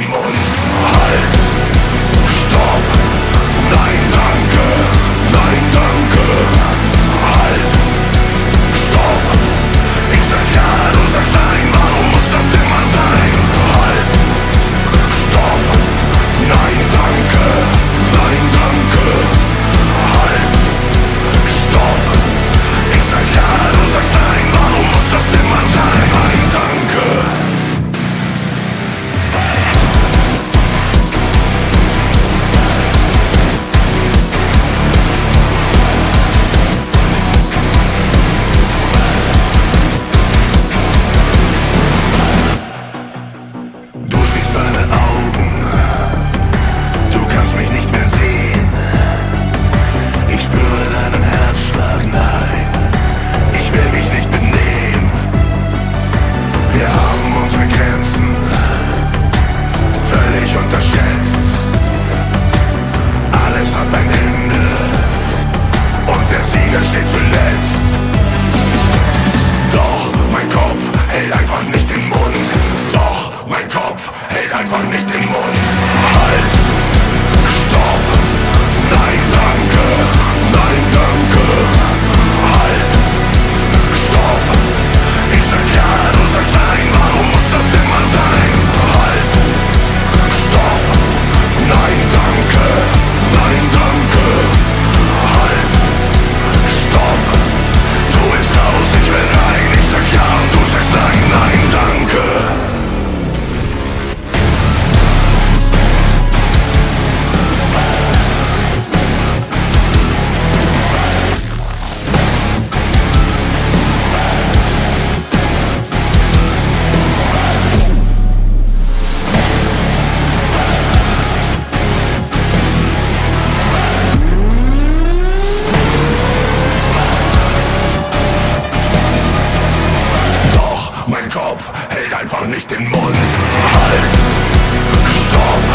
den Mund. Halt, stopp, nein danke, nein danke. Halt, stopp, ich sag ja, du sagst nein, warum muss das immer sein? Halt, stopp, nein danke, nein danke. Halt, stopp, ich sag ja, du sagst nein, warum muss das immer sein? Nein danke. Du schließt deine Augen, du kannst mich nicht mehr sehen. Ich spüre deinen Herzschlag, nein, ich will mich nicht benehmen. Wir haben unsere Grenzen völlig unterschätzt. Alles hat ein Ende und der Sieger steht zuletzt. Doch mein Kopf hält einfach nicht den Mund. Doch mein Kopf hält einfach nicht den Mund. Halt, stopp, nein danke, nein danke. Halt, stopp, ich sag ja, du sagst nein, warum muss das immer sein? Halt, stopp, nein danke, nein danke. Halt, stopp, du bist raus, ich will rein, ich sag ja und du sagst nein, nein danke. Doch mein Kopf hält einfach nicht den Mund. Halt, stopp,